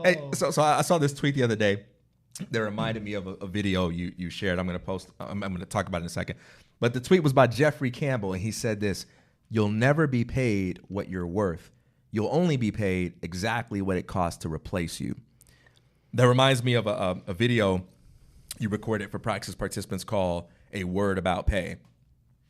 Hey, so I saw this tweet the other day that reminded me of a video you shared. I'm going to post. I'm going to talk about it in a second. But the tweet was by Jeffrey Campbell, and he said this: "You'll never be paid what you're worth. You'll only be paid exactly what it costs to replace you." That reminds me of a video you recorded for Praxis participants called "A Word About Pay,"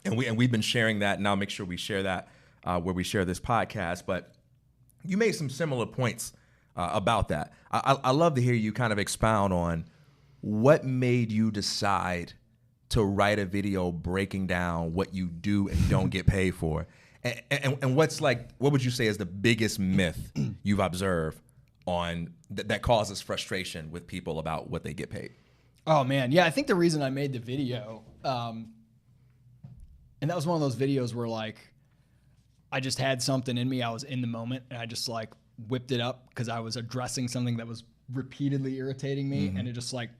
and we've been sharing that, and I'll make sure we share that where we share this podcast. But you made some similar points about that. I love to hear you kind of expound on what made you decide to write a video breaking down what you do and don't get paid for, and what would you say is the biggest myth you've observed on that causes frustration with people about what they get paid? Oh man, yeah, I think the reason I made the video, and that was one of those videos where like I just had something in me, I was in the moment, and I just like whipped it up because I was addressing something that was repeatedly irritating me, and it just like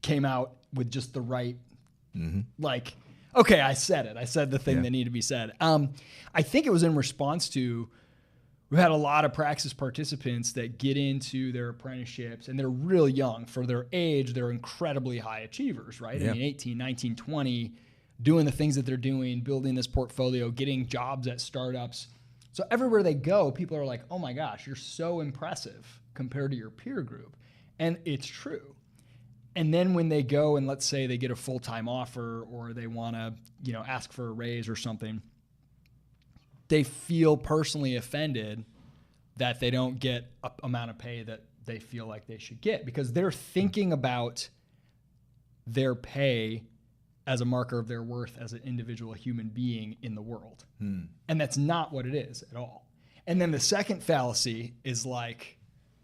came out with just the right, like, okay, I said it. I said the thing that needed to be said. I think it was in response to, we've had a lot of Praxis participants that get into their apprenticeships and they're real young. For their age, they're incredibly high achievers, right? Yeah. I mean, 18, 19, 20, doing the things that they're doing, building this portfolio, getting jobs at startups. So everywhere they go, people are like, oh my gosh, you're so impressive compared to your peer group. And it's true. And then when they go and let's say they get a full-time offer or they want to, ask for a raise or something, they feel personally offended that they don't get an amount of pay that they feel like they should get because they're thinking about their pay as a marker of their worth as an individual human being in the world. And that's not what it is at all. And then the second fallacy is like,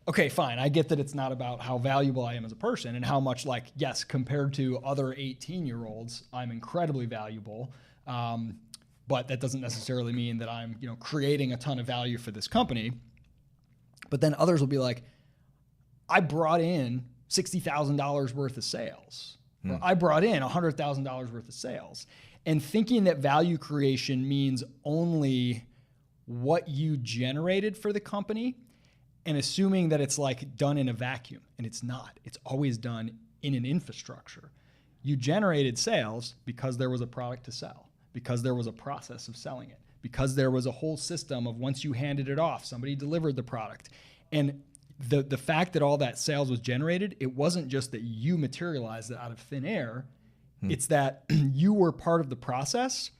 okay, fine. I get that it's not about how valuable I am as a person and how much like, yes, compared to other 18-year-olds, I'm incredibly valuable. But that doesn't necessarily mean that I'm, creating a ton of value for this company. But then others will be like, I brought in $60,000 worth of sales. Or I brought in $100,000 worth of sales. And thinking that value creation means only what you generated for the company and assuming that it's like done in a vacuum. And it's not. It's always done in an infrastructure. You generated sales because there was a product to sell, because there was a process of selling it, because there was a whole system of once you handed it off, somebody delivered the product. And the fact that all that sales was generated, it wasn't just that you materialized it out of thin air. It's that you were part of the process,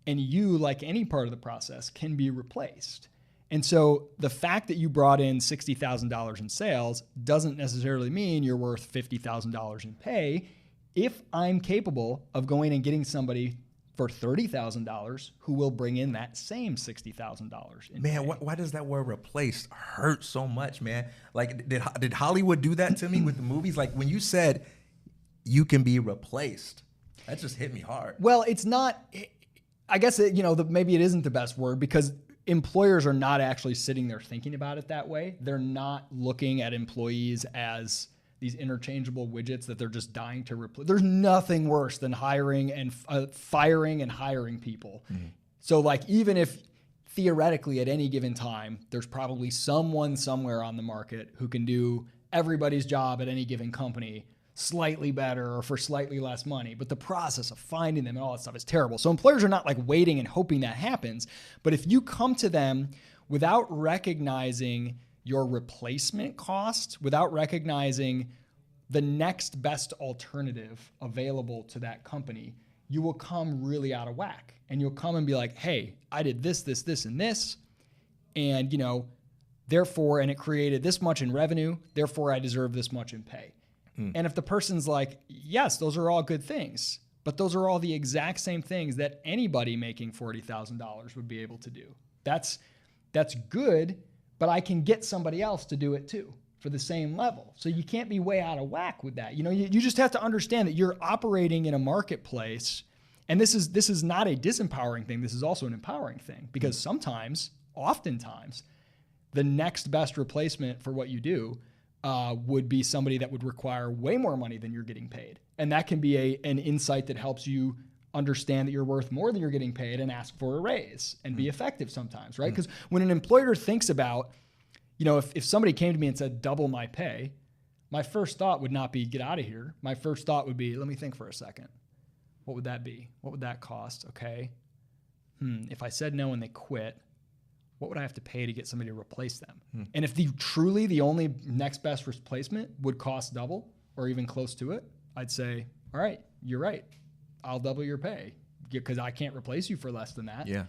and you, like any part of the process, can be replaced. And so the fact that you brought in $60,000 in sales doesn't necessarily mean you're worth $50,000 in pay. If I'm capable of going and getting somebody for $30,000 who will bring in that same $60,000 in Man, pay. why does that word replaced hurt so much, man? Like, did Hollywood do that to me with the movies? Like, when you said you can be replaced, that just hit me hard. Well, it's not, I guess, maybe it isn't the best word because employers are not actually sitting there thinking about it that way. They're not looking at employees as these interchangeable widgets that they're just dying to replace. There's nothing worse than hiring and firing and hiring people. So like, even if theoretically at any given time, there's probably someone somewhere on the market who can do everybody's job at any given company slightly better or for slightly less money. But the process of finding them and all that stuff is terrible. So employers are not like waiting and hoping that happens. But if you come to them without recognizing your replacement cost, without recognizing the next best alternative available to that company, you will come really out of whack. And you'll come and be like, hey, I did this, this, this, and this. And, therefore, and it created this much in revenue, therefore I deserve this much in pay. And if the person's like, yes, those are all good things, but those are all the exact same things that anybody making $40,000 would be able to do. That's good, but I can get somebody else to do it too for the same level. So you can't be way out of whack with that. You just have to understand that you're operating in a marketplace, and this is not a disempowering thing. This is also an empowering thing because oftentimes, the next best replacement for what you do would be somebody that would require way more money than you're getting paid. And that can be an insight that helps you understand that you're worth more than you're getting paid and ask for a raise and be effective sometimes, right? Because when an employer thinks about, if somebody came to me and said, double my pay, my first thought would not be get out of here. My first thought would be, let me think for a second. What would that be? What would that cost? Okay. If I said no and they quit, what would I have to pay to get somebody to replace them? And if the only next best replacement would cost double or even close to it, I'd say, all right, you're right. I'll double your pay because I can't replace you for less than that. Yeah.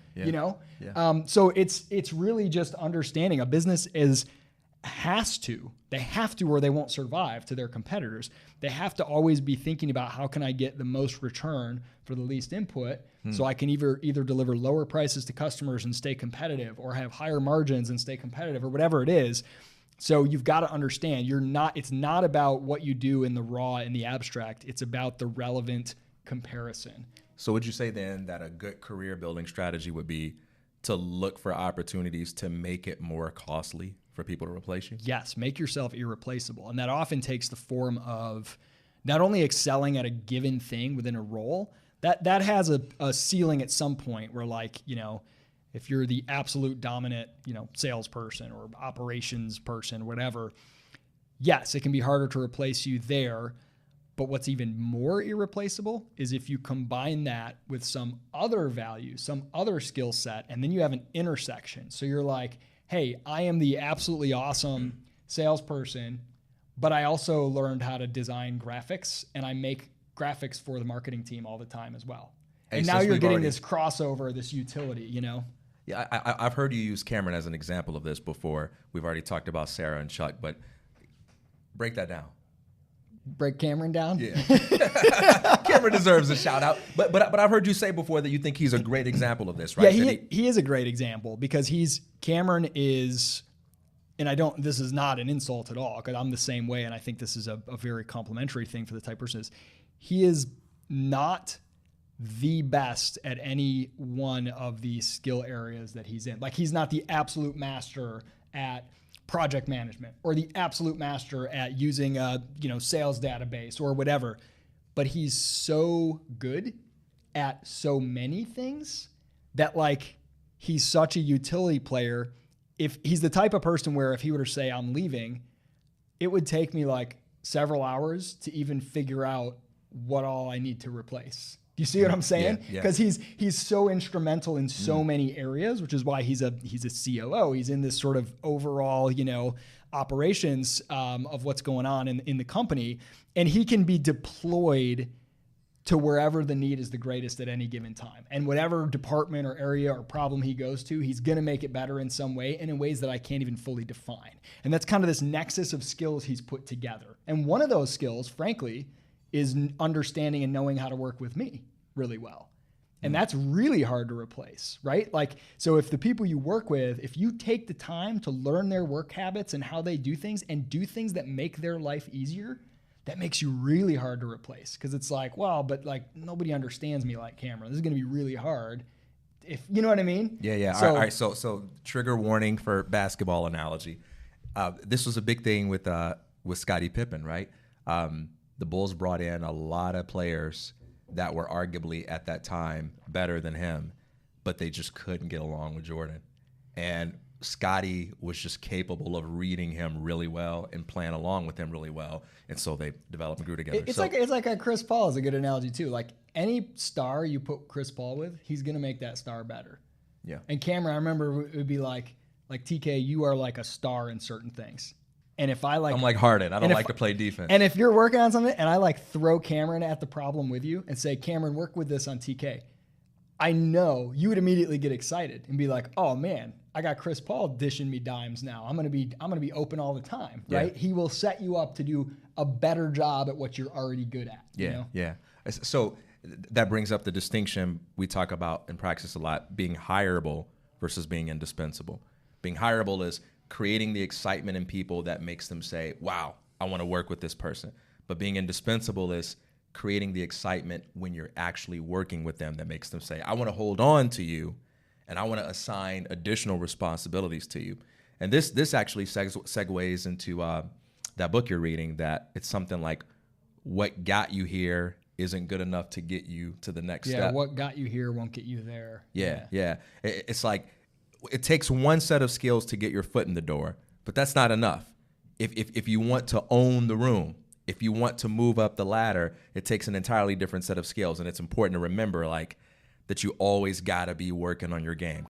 So it's really just understanding a business they have to, or they won't survive to their competitors. They have to always be thinking about how can I get the most return for the least input so I can either deliver lower prices to customers and stay competitive, or have higher margins and stay competitive, or whatever it is. So you've got to understand it's not about what you do in the raw, in the abstract. It's about the relevant comparison. So would you say then that a good career building strategy would be to look for opportunities to make it more costly for people to replace you? Yes, make yourself irreplaceable. And that often takes the form of not only excelling at a given thing within a role, that has a ceiling at some point where, like, if you're the absolute dominant, salesperson or operations person, whatever, yes, it can be harder to replace you there. But what's even more irreplaceable is if you combine that with some other value, some other skill set, and then you have an intersection. So you're like, hey, I am the absolutely awesome salesperson, but I also learned how to design graphics, and I make graphics for the marketing team all the time as well. And now you're getting this crossover, this utility, Yeah, I've heard you use Cameron as an example of this before. We've already talked about Sarah and Chuck, but break that down. Break Cameron down? Yeah. Cameron deserves a shout out. But I've heard you say before that you think he's a great example of this, right? Yeah, he is a great example because Cameron is, and this is not an insult at all, because I'm the same way, and I think this is a very complimentary thing for the type of person is. He is not the best at any one of these skill areas that he's in. Like, he's not the absolute master at project management or the absolute master at using a sales database or whatever, but he's so good at so many things that, like, he's such a utility player. If he's the type of person where if he were to say I'm leaving, it would take me like several hours to even figure out what all I need to replace. Do you see what I'm saying? Because he's so instrumental in so many areas, which is why he's a COO. He's in this sort of overall, operations of what's going on in the company, and he can be deployed to wherever the need is the greatest at any given time. And whatever department or area or problem he goes to, he's going to make it better in some way and in ways that I can't even fully define. And that's kind of this nexus of skills he's put together. And one of those skills, frankly, is understanding and knowing how to work with me really well. And that's really hard to replace, right? Like, so if the people you work with, if you take the time to learn their work habits and how they do things and do things that make their life easier, that makes you really hard to replace. Because it's like, well, but like nobody understands me like Cameron. This is going to be really hard. If you know what I mean? Yeah. So, all right. So trigger warning for basketball analogy. This was a big thing with Scottie Pippen, right? The Bulls brought in a lot of players that were arguably at that time better than him, but they just couldn't get along with Jordan. And Scottie was just capable of reading him really well and playing along with him really well. And so they developed and grew together. It's like a Chris Paul is a good analogy too. Like any star you put Chris Paul with, he's going to make that star better. Yeah. And Cameron, I remember it would be like TK, you are like a star in certain things. And if I'm like Harden, I don't like to play defense. And if you're working on something and I like throw Cameron at the problem with you and say, Cameron, work with this on TK, I know you would immediately get excited and be like, oh man, I got Chris Paul dishing me dimes now. I'm gonna be open all the time, right? He will set you up to do a better job at what you're already good at. Yeah. So that brings up the distinction we talk about in Praxis a lot: being hireable versus being indispensable. Being hireable is creating the excitement in people that makes them say, wow, I want to work with this person. But being indispensable is creating the excitement when you're actually working with them that makes them say, I want to hold on to you and I want to assign additional responsibilities to you. And this actually segues into that book you're reading, that it's something like what got you here isn't good enough to get you to the next step. Yeah, what got you here won't get you there. Yeah. It's like, it takes one set of skills to get your foot in the door, But that's not enough. If you want to own the room, if you want to move up the ladder, it takes an entirely different set of skills. And it's important to remember, like, that you always got to be working on your game.